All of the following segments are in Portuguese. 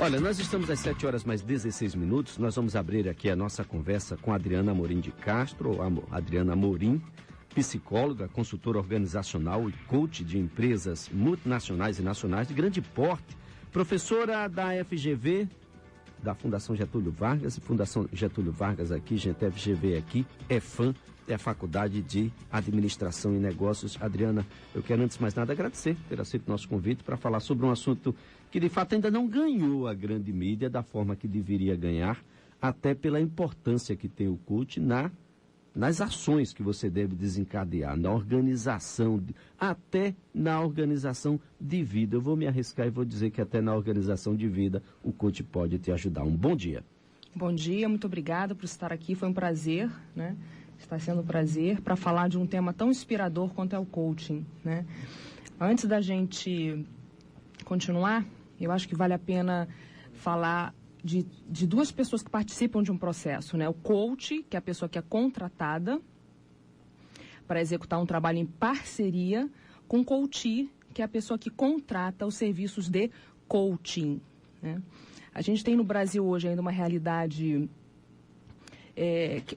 Olha, nós estamos às 7 horas mais 16 minutos. Nós vamos abrir aqui a nossa conversa com a Adriana Amorim de Castro, Adriana Amorim, psicóloga, consultora organizacional e coach de empresas multinacionais e nacionais de grande porte, professora da FGV, da Fundação Getúlio Vargas, e Fundação Getúlio Vargas aqui, gente, FGV aqui, é fã, é a Faculdade de Administração e Negócios. Adriana, eu quero antes de mais nada agradecer por ter aceito o nosso convite para falar sobre um assunto que de fato ainda não ganhou a grande mídia da forma que deveria ganhar, até pela importância que tem o coach nas ações que você deve desencadear, na organização, até na organização de vida. Eu vou me arriscar e vou dizer que até na organização de vida o coach pode te ajudar. Um bom dia. Bom dia, muito obrigada por estar aqui. Foi um prazer, né? Está sendo um prazer para falar de um tema tão inspirador quanto é o coaching, né? Antes da gente continuar, eu acho que vale a pena falar de duas pessoas que participam de um processo, né? O coach, que é a pessoa que é contratada para executar um trabalho em parceria, com o coachee, que é a pessoa que contrata os serviços de coaching, né? A gente tem no Brasil hoje ainda uma realidade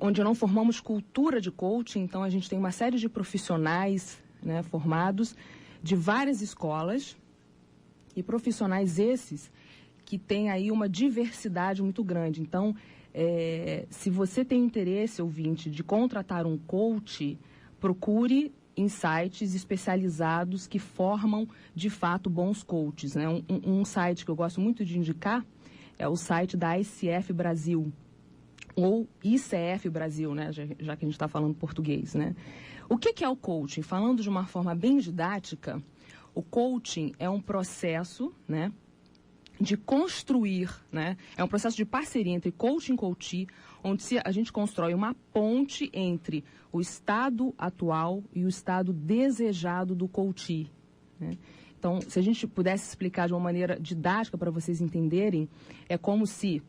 onde não formamos cultura de coaching, então a gente tem uma série de profissionais, né, formados de várias escolas, e profissionais esses que têm aí uma diversidade muito grande. Então, se você tem interesse, ouvinte, de contratar um coach, procure em sites especializados que formam, de fato, bons coaches, né? Um site que eu gosto muito de indicar é o site da ICF Brasil, ou ICF Brasil, né? Já que a gente está falando português, né? O que é o coaching? Falando de uma forma bem didática, o coaching é um processo, né, de construir, né? É um processo de parceria entre coach e coachee, onde a gente constrói uma ponte entre o estado atual e o estado desejado do coachee, né? Então, se a gente pudesse explicar de uma maneira didática para vocês entenderem, é como se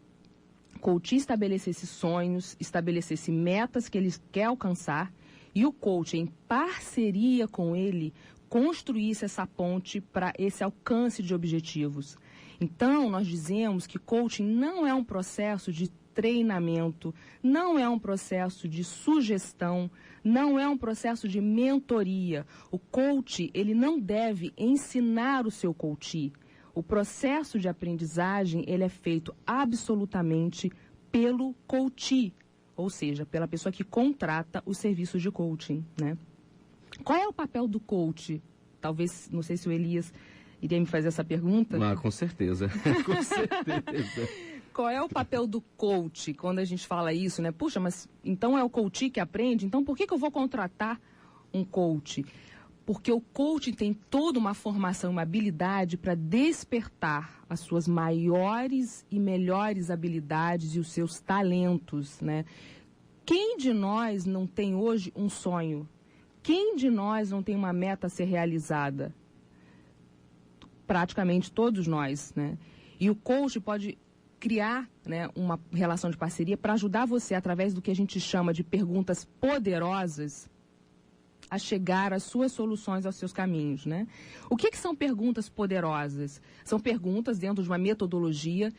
o coachee estabelecesse sonhos, estabelecesse metas que ele quer alcançar, e o coach, em parceria com ele, construísse essa ponte para esse alcance de objetivos. Então, nós dizemos que coaching não é um processo de treinamento, não é um processo de sugestão, não é um processo de mentoria. O coach, ele não deve ensinar o seu coachee. O processo de aprendizagem, ele é feito absolutamente pelo coachee, ou seja, pela pessoa que contrata os serviços de coaching, né? Qual é o papel do coach? Talvez, não sei se o Elias iria me fazer essa pergunta. Ah, com certeza, com certeza. Qual é o papel do coach quando a gente fala isso, né? Puxa, mas então é o coach que aprende? Então por que eu vou contratar um coach? Porque o coach tem toda uma formação, uma habilidade para despertar as suas maiores e melhores habilidades e os seus talentos, né? Quem de nós não tem hoje um sonho? Quem de nós não tem uma meta a ser realizada? Praticamente todos nós, né? E o coach pode criar, né, uma relação de parceria para ajudar você, através do que a gente chama de perguntas poderosas, a chegar às suas soluções, aos seus caminhos, né? O que são perguntas poderosas? São perguntas dentro de uma metodologia,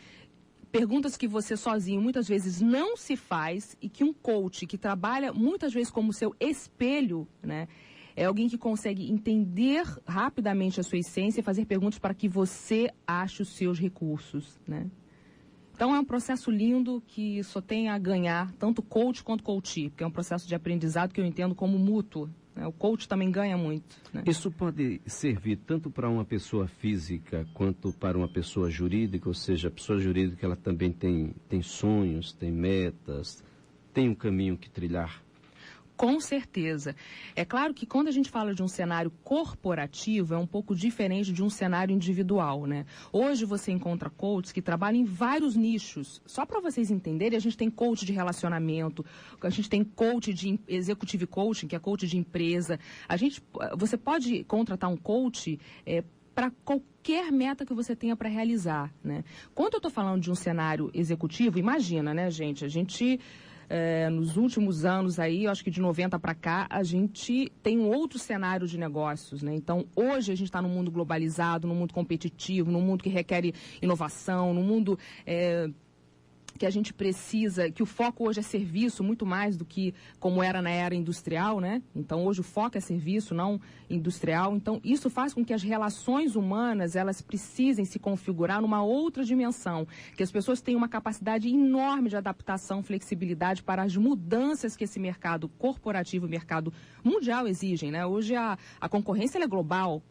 perguntas que você sozinho muitas vezes não se faz, e que um coach que trabalha muitas vezes como seu espelho, né, é alguém que consegue entender rapidamente a sua essência e fazer perguntas para que você ache os seus recursos, né? Então é um processo lindo que só tem a ganhar, tanto coach quanto coachee, porque é um processo de aprendizado que eu entendo como mútuo, né? O coach também ganha muito, né? Isso pode servir tanto para uma pessoa física quanto para uma pessoa jurídica, ou seja, a pessoa jurídica ela também tem sonhos, tem metas, tem um caminho que trilhar. Com certeza. É claro que quando a gente fala de um cenário corporativo, é um pouco diferente de um cenário individual, né? Hoje você encontra coaches que trabalham em vários nichos. Só para vocês entenderem, a gente tem coach de relacionamento, a gente tem coach de executive coaching, que é coach de empresa. Você pode contratar um coach para qualquer meta que você tenha para realizar, né? Quando eu estou falando de um cenário executivo, imagina, né, gente? A gente nos últimos anos aí, eu acho que de 90 para cá, a gente tem um outro cenário de negócios, né? Então, hoje a gente está num mundo globalizado, num mundo competitivo, num mundo que requer inovação, num mundo que a gente precisa, que o foco hoje é serviço, muito mais do que como era na era industrial, né? Então, hoje o foco é serviço, não industrial. Então, isso faz com que as relações humanas, elas precisem se configurar numa outra dimensão, que as pessoas tenham uma capacidade enorme de adaptação, flexibilidade para as mudanças que esse mercado corporativo, o mercado mundial exigem, né? Hoje a concorrência ela é global,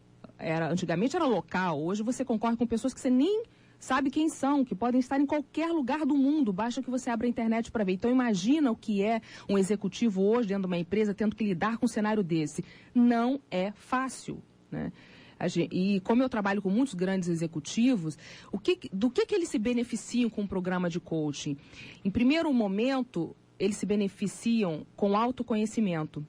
antigamente era local, hoje você concorre com pessoas que você nem sabe quem são, que podem estar em qualquer lugar do mundo, basta que você abra a internet para ver. Então, imagina o que é um executivo hoje dentro de uma empresa tendo que lidar com um cenário desse. Não é fácil, né? E como eu trabalho com muitos grandes executivos, do que eles se beneficiam com o programa de coaching? Em primeiro momento, eles se beneficiam com autoconhecimento.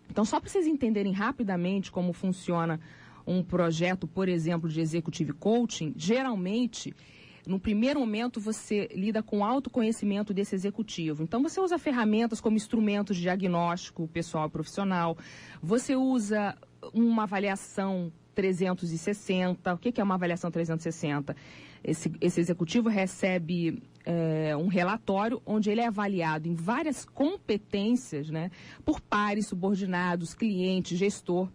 Então, só para vocês entenderem rapidamente como funciona um projeto, por exemplo, de executive coaching, geralmente, no primeiro momento, você lida com o autoconhecimento desse executivo. Então, você usa ferramentas como instrumentos de diagnóstico pessoal e profissional, você usa uma avaliação 360. O que é uma avaliação 360? Esse executivo recebe um relatório onde ele é avaliado em várias competências, né, por pares, subordinados, cliente, gestor.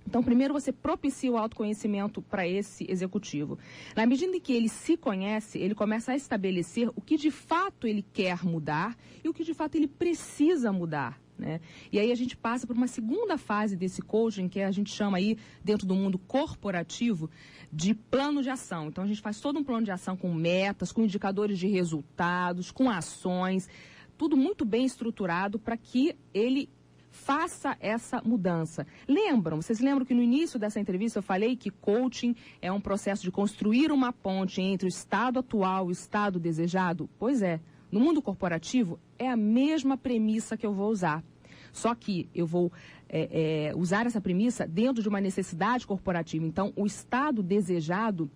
Então, primeiro você propicia o autoconhecimento para esse executivo. Na medida em que ele se conhece, ele começa a estabelecer o que de fato ele quer mudar e o que de fato ele precisa mudar, né? E aí a gente passa por uma segunda fase desse coaching, que a gente chama aí, dentro do mundo corporativo, de plano de ação. Então, a gente faz todo um plano de ação com metas, com indicadores de resultados, com ações, tudo muito bem estruturado para que ele faça essa mudança. Vocês lembram que no início dessa entrevista eu falei que coaching é um processo de construir uma ponte entre o estado atual e o estado desejado? Pois é, no mundo corporativo é a mesma premissa que eu vou usar. Só que eu vou usar essa premissa dentro de uma necessidade corporativa. Então, o estado desejado,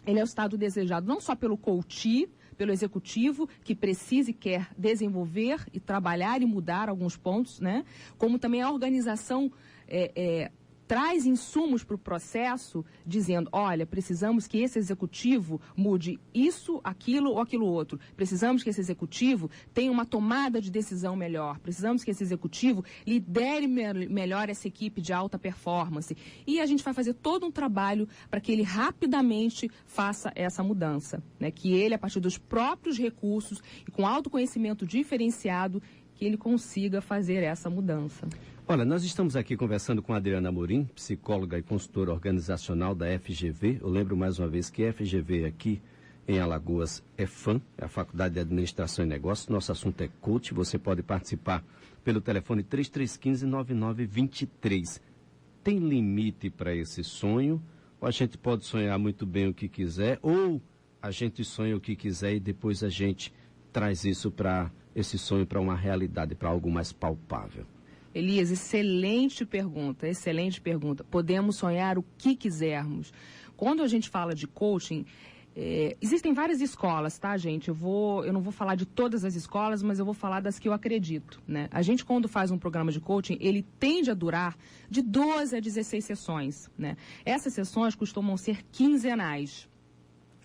ele é o estado desejado não só pelo coach, pelo executivo, que precisa e quer desenvolver e trabalhar e mudar alguns pontos, né? Como também a organização traz insumos para o processo, dizendo, olha, precisamos que esse executivo mude isso, aquilo ou aquilo outro. Precisamos que esse executivo tenha uma tomada de decisão melhor. Precisamos que esse executivo lidere melhor essa equipe de alta performance. E a gente vai fazer todo um trabalho para que ele rapidamente faça essa mudança, né? Que ele, a partir dos próprios recursos e com autoconhecimento diferenciado, que ele consiga fazer essa mudança. Olha, nós estamos aqui conversando com a Adriana Amorim, psicóloga e consultora organizacional da FGV. Eu lembro mais uma vez que a FGV aqui em Alagoas é FAM, é a Faculdade de Administração e Negócios. Nosso assunto é coach. Você pode participar pelo telefone 3315-9923. Tem limite para esse sonho? Ou a gente pode sonhar muito bem o que quiser? Ou a gente sonha o que quiser e depois a gente traz esse sonho para uma realidade, para algo mais palpável? Elias, excelente pergunta, excelente pergunta. Podemos sonhar o que quisermos. Quando a gente fala de coaching, existem várias escolas, tá, gente? Eu não vou falar de todas as escolas, mas eu vou falar das que eu acredito, né? A gente, quando faz um programa de coaching, ele tende a durar de 12 a 16 sessões, né? Essas sessões costumam ser quinzenais.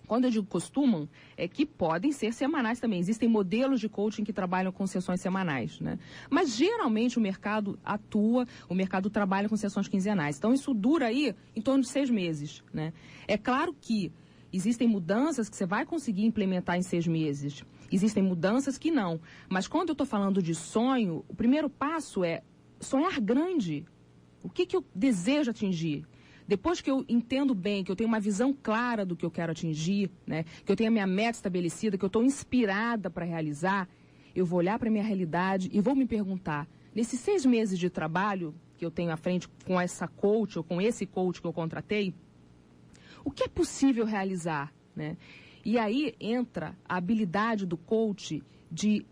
Quando eu digo costumam, é que podem ser semanais também. Existem modelos de coaching que trabalham com sessões semanais, né? Mas, geralmente, o mercado trabalha com sessões quinzenais. Então, isso dura aí em torno de 6 meses, né? É claro que existem mudanças que você vai conseguir implementar em 6 meses. Existem mudanças que não. Mas, quando eu estou falando de sonho, o primeiro passo é sonhar grande. O que eu desejo atingir? Depois que eu entendo bem, que eu tenho uma visão clara do que eu quero atingir, né, que eu tenho a minha meta estabelecida, que eu estou inspirada para realizar, eu vou olhar para a minha realidade e vou me perguntar, nesses 6 meses de trabalho que eu tenho à frente com essa coach ou com esse coach que eu contratei, o que é possível realizar, né? E aí entra a habilidade do coach de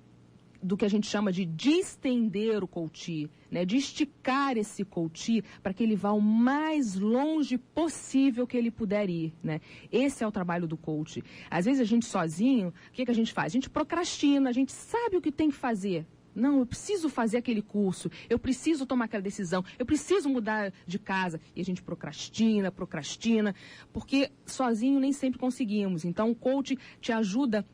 do que a gente chama de distender o coach, né? De esticar esse coach para que ele vá o mais longe possível que ele puder ir, né? Esse é o trabalho do coach. Às vezes a gente sozinho, o que a gente faz? A gente procrastina, a gente sabe o que tem que fazer. Não, eu preciso fazer aquele curso, eu preciso tomar aquela decisão, eu preciso mudar de casa. E a gente procrastina, porque sozinho nem sempre conseguimos. Então o coach te ajuda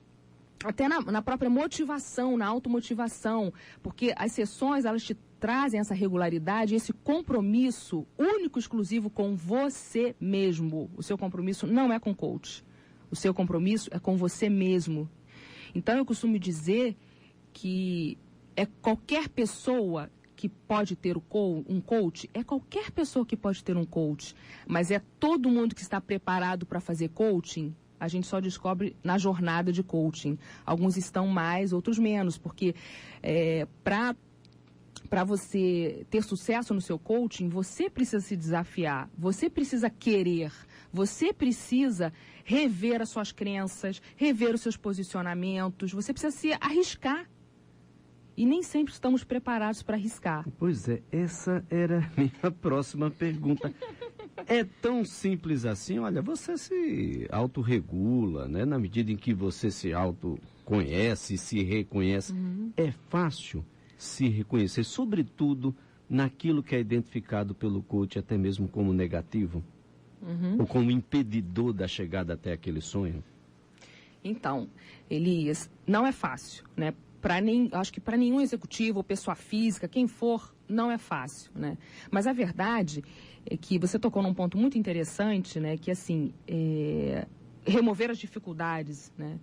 até na própria motivação, na automotivação, porque as sessões, elas te trazem essa regularidade, esse compromisso único, exclusivo com você mesmo. O seu compromisso não é com o coach, o seu compromisso é com você mesmo. Então, eu costumo dizer que é qualquer pessoa que pode ter um coach, é qualquer pessoa que pode ter um coach, mas é todo mundo que está preparado para fazer coaching. A gente só descobre na jornada de coaching. Alguns estão mais, outros menos, porque para você ter sucesso no seu coaching, você precisa se desafiar, você precisa querer, você precisa rever as suas crenças, rever os seus posicionamentos, você precisa se arriscar. E nem sempre estamos preparados para arriscar. Pois é, essa era a minha próxima pergunta. É tão simples assim? Olha, você se autorregula, né? Na medida em que você se autoconhece, se reconhece. É fácil se reconhecer, sobretudo naquilo que é identificado pelo coach até mesmo como negativo? Ou como impedidor da chegada até aquele sonho? Então, Elias, não é fácil, né? Acho que para nenhum executivo ou pessoa física, quem for, não é fácil, né? Mas a verdade é que você tocou num ponto muito interessante, né? Que, assim, remover as dificuldades, né?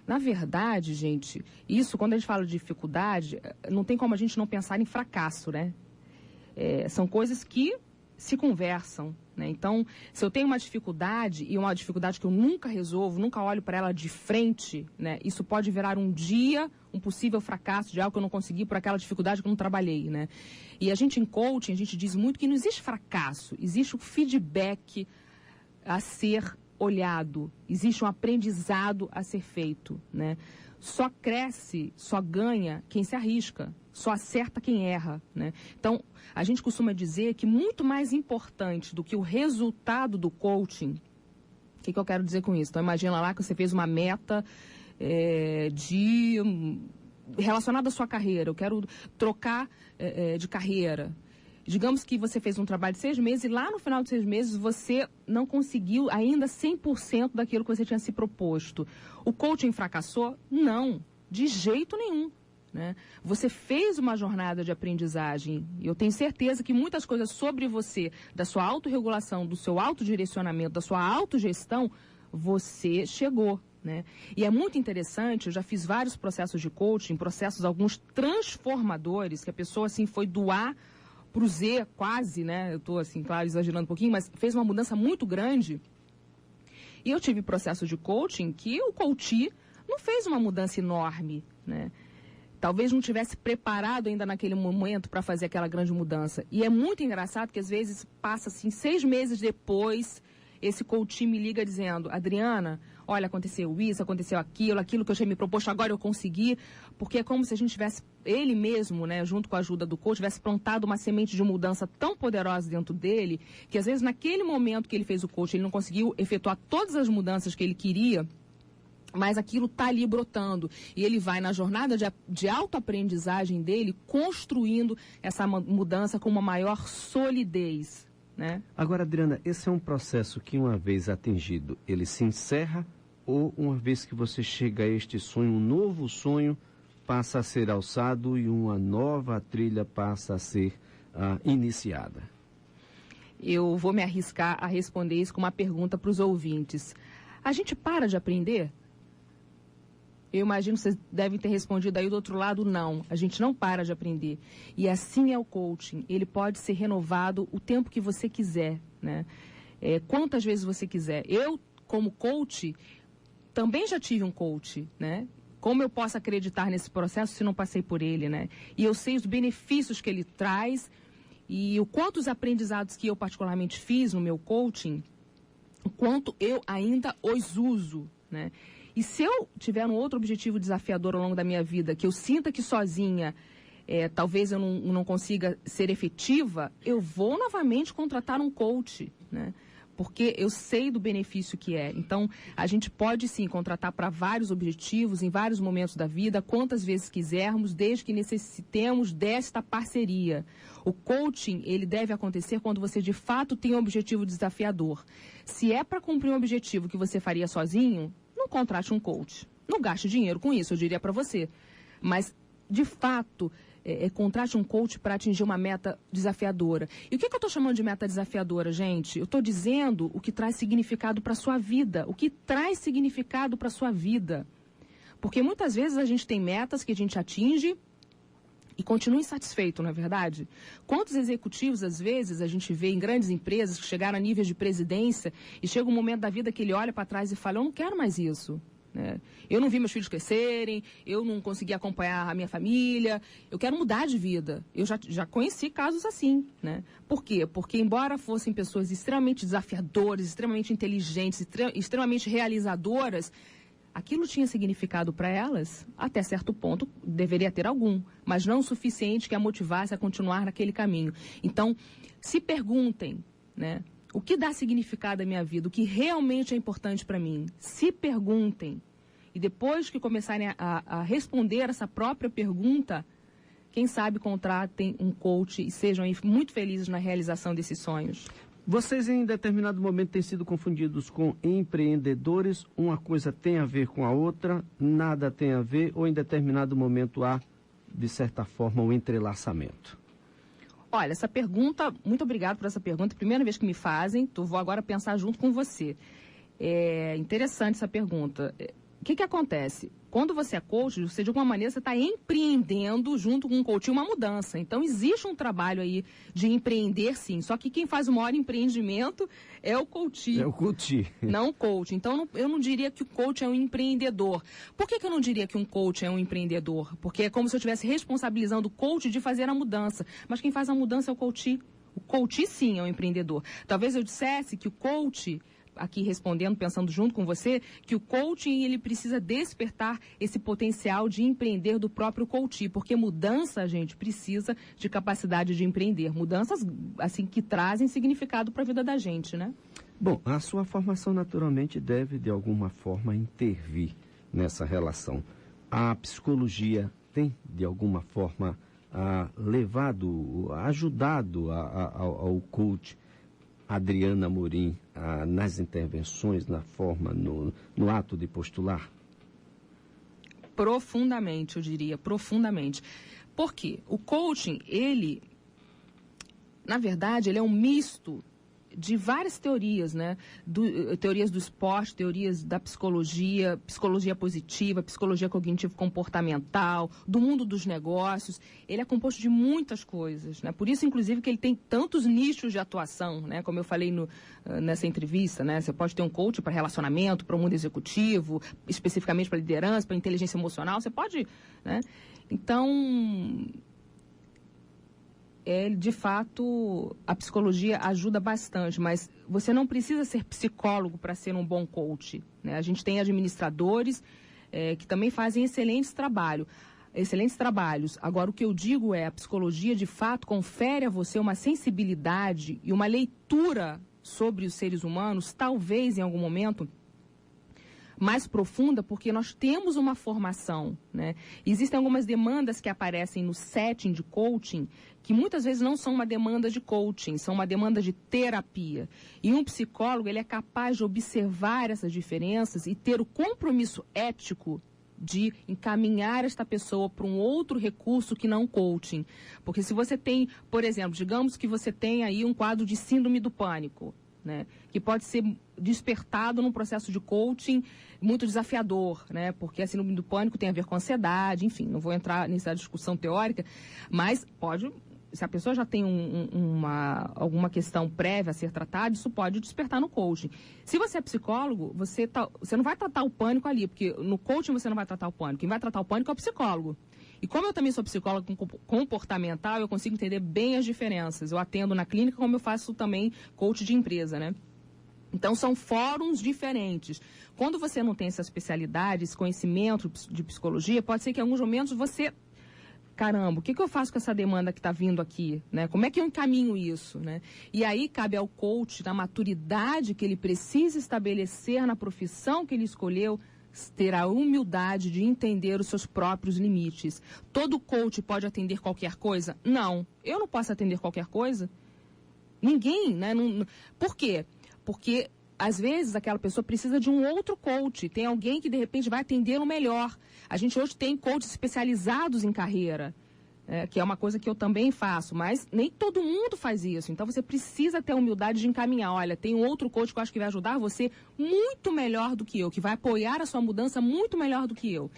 Na verdade, gente, isso, quando a gente fala de dificuldade, não tem como a gente não pensar em fracasso, né? São coisas que se conversam, né? Então, se eu tenho uma dificuldade, e uma dificuldade que eu nunca resolvo, nunca olho para ela de frente, né? Isso pode virar um dia um possível fracasso de algo que eu não consegui por aquela dificuldade que eu não trabalhei, né? E a gente em coaching, a gente diz muito que não existe fracasso, existe o feedback a ser olhado, existe um aprendizado a ser feito, né? Só cresce, só ganha quem se arrisca, só acerta quem erra, né? Então, a gente costuma dizer que muito mais importante do que o resultado do coaching, o que eu quero dizer com isso? Então, imagina lá que você fez uma meta relacionada à sua carreira, eu quero trocar de carreira. Digamos que você fez um trabalho de 6 meses e lá no final de 6 meses você não conseguiu ainda 100% daquilo que você tinha se proposto. O coaching fracassou? Não, de jeito nenhum, né? Você fez uma jornada de aprendizagem e eu tenho certeza que muitas coisas sobre você, da sua autorregulação, do seu autodirecionamento, da sua autogestão, você chegou, né? E é muito interessante, eu já fiz vários processos de coaching, processos alguns transformadores, que a pessoa assim foi do A pro Z quase, né? Eu estou assim, claro, exagerando um pouquinho, mas fez uma mudança muito grande. E eu tive processo de coaching que o coach não fez uma mudança enorme, né? Talvez não tivesse preparado ainda naquele momento para fazer aquela grande mudança. E é muito engraçado que às vezes passa assim 6 meses depois, esse coach me liga dizendo: Adriana, olha, aconteceu isso, aconteceu aquilo que eu tinha me proposto, agora eu consegui. Porque é como se a gente tivesse, ele mesmo, né, junto com a ajuda do coach, tivesse plantado uma semente de mudança tão poderosa dentro dele, que às vezes naquele momento que ele fez o coach, ele não conseguiu efetuar todas as mudanças que ele queria, mas aquilo está ali brotando. E ele vai na jornada de autoaprendizagem dele, construindo essa mudança com uma maior solidez, né? Agora, Adriana, esse é um processo que, uma vez atingido, ele se encerra, ou uma vez que você chega a este sonho, um novo sonho passa a ser alçado e uma nova trilha passa a ser iniciada? Eu vou me arriscar a responder isso com uma pergunta para os ouvintes. A gente para de aprender? Eu imagino que vocês devem ter respondido aí do outro lado, não. A gente não para de aprender. E assim é o coaching. Ele pode ser renovado o tempo que você quiser, né? Quantas vezes você quiser. Eu, como coach, também já tive um coach, né? Como eu posso acreditar nesse processo se não passei por ele, né? E eu sei os benefícios que ele traz e o quanto os aprendizados que eu particularmente fiz no meu coaching, o quanto eu ainda os uso, né? E se eu tiver um outro objetivo desafiador ao longo da minha vida, que eu sinta que sozinha talvez eu não consiga ser efetiva, eu vou novamente contratar um coach, né? Porque eu sei do benefício que é. Então, a gente pode sim contratar para vários objetivos, em vários momentos da vida, quantas vezes quisermos, desde que necessitemos desta parceria. O coaching, ele deve acontecer quando você de fato tem um objetivo desafiador. Se é para cumprir um objetivo que você faria sozinho, não contrate um coach. Não gaste dinheiro com isso, eu diria para você. Mas, de fato, contrate um coach para atingir uma meta desafiadora. E o que eu estou chamando de meta desafiadora, gente? Eu estou dizendo o que traz significado para a sua vida. O que traz significado para a sua vida. Porque muitas vezes a gente tem metas que a gente atinge e continua insatisfeito, não é verdade? Quantos executivos, às vezes, a gente vê em grandes empresas que chegaram a níveis de presidência e chega um momento da vida que ele olha para trás e fala, eu não quero mais isso. Eu não vi meus filhos crescerem, eu não consegui acompanhar a minha família, eu quero mudar de vida. Eu já conheci casos assim, né? Por quê? Porque embora fossem pessoas extremamente desafiadoras, extremamente inteligentes, extremamente realizadoras, aquilo tinha significado para elas, até certo ponto deveria ter algum, mas não o suficiente que a motivasse a continuar naquele caminho. Então, se perguntem, né? O que dá significado à minha vida? O que realmente é importante para mim? Se perguntem. E depois que começarem a responder essa própria pergunta, quem sabe contratem um coach e sejam aí muito felizes na realização desses sonhos. Vocês em determinado momento têm sido confundidos com empreendedores. Uma coisa tem a ver com a outra, nada tem a ver, ou em determinado momento há, de certa forma, um entrelaçamento? Olha, essa pergunta, muito obrigado por essa pergunta, primeira vez que me fazem, vou agora pensar junto com você. É interessante essa pergunta. O que acontece? Quando você é coach, você de alguma maneira você está empreendendo junto com um coach uma mudança. Então existe um trabalho aí de empreender sim, só que quem faz o maior empreendimento é o coach. É o coach. Não o coach. Então eu não diria que o coach é um empreendedor. Por que eu não diria que um coach é um empreendedor? Porque é como se eu estivesse responsabilizando o coach de fazer a mudança. Mas quem faz a mudança é o coach. O coach sim é um empreendedor. Talvez eu dissesse que o coach, aqui respondendo, pensando junto com você, que o coaching ele precisa despertar esse potencial de empreender do próprio coach, porque mudança, a gente precisa de capacidade de empreender. Mudanças, assim, que trazem significado para a vida da gente, né? Bom, a sua formação naturalmente deve, de alguma forma, intervir nessa relação. A psicologia tem, de alguma forma, ajudado ao coach Adriana Amorim nas intervenções, na forma, no ato de postular? Profundamente, eu diria, profundamente. Por quê? O coaching, ele, na verdade, ele é um misto de várias teorias, né? Teorias do esporte, teorias da psicologia, psicologia positiva, psicologia cognitivo-comportamental, do mundo dos negócios. Ele é composto de muitas coisas, né? Por isso, inclusive, que ele tem tantos nichos de atuação, né? Como eu falei nessa entrevista, né? Você pode ter um coach para relacionamento, para o mundo executivo, especificamente para liderança, para inteligência emocional, você pode, né? Então, de fato, a psicologia ajuda bastante, mas você não precisa ser psicólogo para ser um bom coach, né? A gente tem administradores que também fazem excelentes trabalhos. Agora, o que eu digo é, a psicologia, de fato, confere a você uma sensibilidade e uma leitura sobre os seres humanos, talvez, em algum momento, mais profunda, porque nós temos uma formação, né? Existem algumas demandas que aparecem no setting de coaching que muitas vezes não são uma demanda de coaching, são uma demanda de terapia. E um psicólogo, ele é capaz de observar essas diferenças e ter o compromisso ético de encaminhar esta pessoa para um outro recurso que não coaching. Porque se você tem, por exemplo, digamos que você tem aí um quadro de síndrome do pânico, né, que pode ser despertado num processo de coaching muito desafiador, né, porque a síndrome do pânico tem a ver com ansiedade, enfim, não vou entrar nessa discussão teórica, mas pode, se a pessoa já tem alguma questão prévia a ser tratada, isso pode despertar no coaching. Se você é psicólogo, você não vai tratar o pânico ali, porque no coaching você não vai tratar o pânico, quem vai tratar o pânico é o psicólogo. E como eu também sou psicóloga comportamental, eu consigo entender bem as diferenças. Eu atendo na clínica, como eu faço também coach de empresa, né? Então, são fóruns diferentes. Quando você não tem essa especialidade, esse conhecimento de psicologia, pode ser que em alguns momentos você... Caramba, o que eu faço com essa demanda que está vindo aqui? Né? Como é que eu encaminho isso? Né? E aí cabe ao coach, na maturidade que ele precisa estabelecer na profissão que ele escolheu, ter a humildade de entender os seus próprios limites. Todo coach pode atender qualquer coisa? Não. Eu não posso atender qualquer coisa. Ninguém, né? Por quê? Porque, às vezes, aquela pessoa precisa de um outro coach. Tem alguém que, de repente, vai atendê-lo melhor. A gente hoje tem coaches especializados em carreira, que é uma coisa que eu também faço, mas nem todo mundo faz isso. Então, você precisa ter a humildade de encaminhar. Olha, tem um outro coach que eu acho que vai ajudar você muito melhor do que eu, que vai apoiar a sua mudança muito melhor do que eu.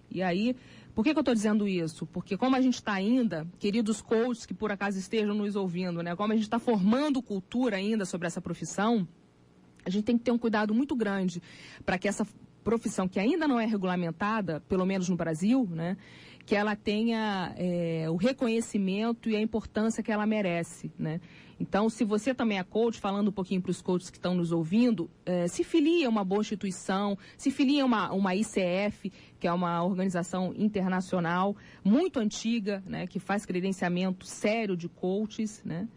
E aí, por que eu estou dizendo isso? Porque como a gente está ainda, queridos coaches que por acaso estejam nos ouvindo, né? Como a gente está formando cultura ainda sobre essa profissão, a gente tem que ter um cuidado muito grande para que essa profissão que ainda não é regulamentada, pelo menos no Brasil, né, que ela tenha o reconhecimento e a importância que ela merece, né? Então, se você também é coach, falando um pouquinho para os coaches que estão nos ouvindo, se filie a uma boa instituição, se filie a uma ICF, que é uma organização internacional muito antiga, né, que faz credenciamento sério de coaches, né?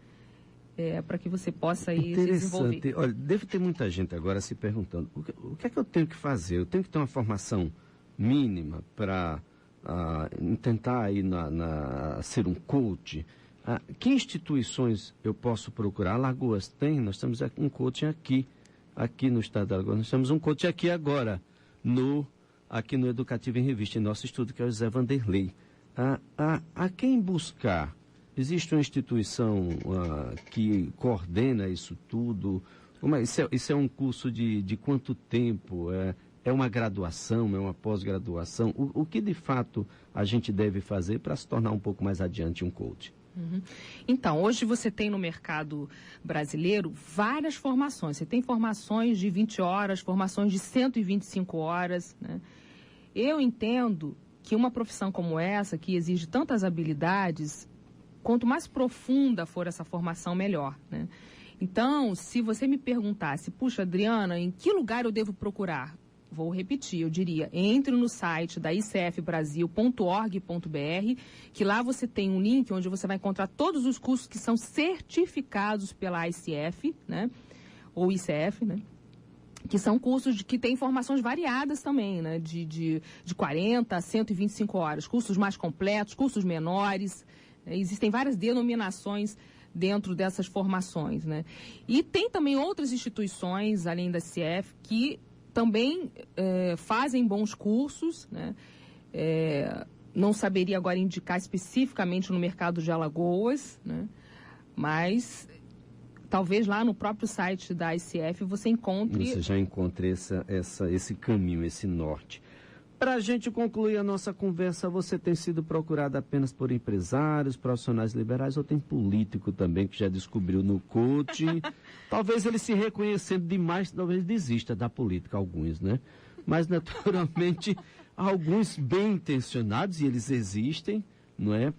Para que você possa ir se desenvolver. Olha, deve ter muita gente agora se perguntando, o que é que eu tenho que fazer? Eu tenho que ter uma formação mínima para tentar ir ser um coach? Que instituições eu posso procurar? Alagoas tem, nós temos um coaching aqui no estado de Alagoas. Nós temos um coaching aqui agora, aqui no Educativo em Revista, em nosso estudo, que é o José Vanderlei. A quem buscar? Existe uma instituição que coordena isso tudo? Isso é um curso de quanto tempo? É uma graduação? É uma pós-graduação? O que de fato a gente deve fazer para se tornar um pouco mais adiante um coach? Uhum. Então, hoje você tem no mercado brasileiro várias formações. Você tem formações de 20 horas, formações de 125 horas, né? Eu entendo que uma profissão como essa, que exige tantas habilidades, quanto mais profunda for essa formação, melhor, né? Então, se você me perguntasse, puxa, Adriana, em que lugar eu devo procurar? Vou repetir, eu diria, entre no site da icfbrasil.org.br, que lá você tem um link onde você vai encontrar todos os cursos que são certificados pela ICF, né? Ou ICF, né? Que são cursos que têm formações variadas também, né? De 40 a 125 horas, cursos mais completos, cursos menores. Existem várias denominações dentro dessas formações, né? E tem também outras instituições, além da CF, que também fazem bons cursos, né? Não saberia agora indicar especificamente no mercado de Alagoas, né? Mas talvez lá no próprio site da ICF você encontre... Você já encontre esse caminho, esse norte. Para a gente concluir a nossa conversa, você tem sido procurado apenas por empresários, profissionais liberais, ou tem político também que já descobriu no coaching? Talvez ele se reconhecendo demais, talvez desista da política, alguns, né? Mas, naturalmente, alguns bem intencionados, e eles existem, não é?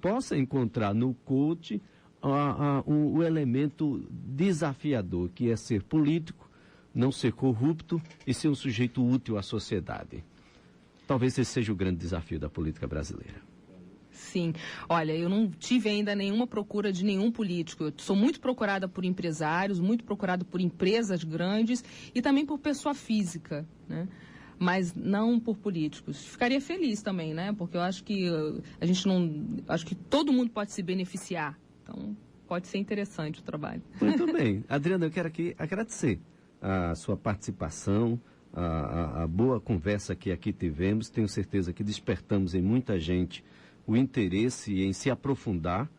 Possa encontrar no coaching o elemento desafiador, que é ser político, não ser corrupto e ser um sujeito útil à sociedade. Talvez esse seja o grande desafio da política brasileira. Sim. Olha, eu não tive ainda nenhuma procura de nenhum político. Eu sou muito procurada por empresários, muito procurada por empresas grandes e também por pessoa física, né? Mas não por políticos. Ficaria feliz também, né? Porque eu acho que a gente não... Acho que todo mundo pode se beneficiar. Então, pode ser interessante o trabalho. Muito bem. Adriana, eu quero aqui agradecer a sua participação, a boa conversa que aqui tivemos. Tenho certeza que despertamos em muita gente o interesse em se aprofundar,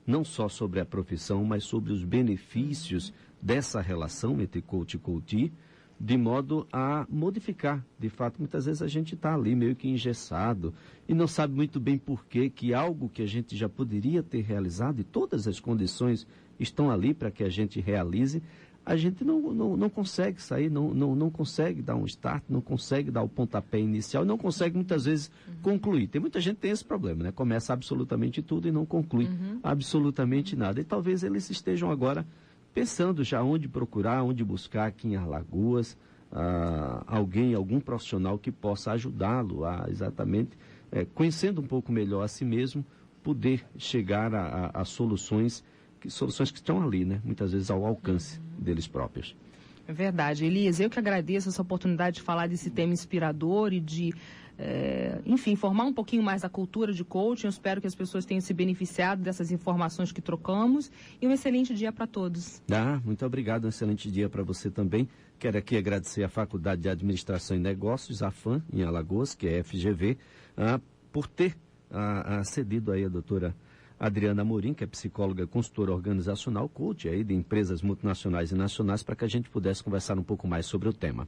não só sobre a profissão, mas sobre os benefícios dessa relação entre coach e coachee, de modo a modificar. De fato, muitas vezes a gente está ali meio que engessado e não sabe muito bem por que algo que a gente já poderia ter realizado e todas as condições estão ali para que a gente realize, a gente não consegue sair, não consegue dar um start, não consegue dar o pontapé inicial, não consegue muitas vezes concluir. Tem muita gente que tem esse problema, né? Começa absolutamente tudo e não conclui absolutamente nada. E talvez eles estejam agora pensando já onde procurar, onde buscar aqui em Alagoas, algum profissional que possa ajudá-lo a exatamente, conhecendo um pouco melhor a si mesmo, poder chegar a soluções que estão ali, né? Muitas vezes ao alcance deles próprios. É verdade. Elias, eu que agradeço essa oportunidade de falar desse tema inspirador e de, enfim, informar um pouquinho mais da cultura de coaching. Eu espero que as pessoas tenham se beneficiado dessas informações que trocamos. E um excelente dia para todos. Muito obrigado. Um excelente dia para você também. Quero aqui agradecer à Faculdade de Administração e Negócios, a FAM, em Alagoas, que é FGV, por ter cedido aí a doutora Adriana Amorim, que é psicóloga, consultora organizacional, coach aí de empresas multinacionais e nacionais, para que a gente pudesse conversar um pouco mais sobre o tema.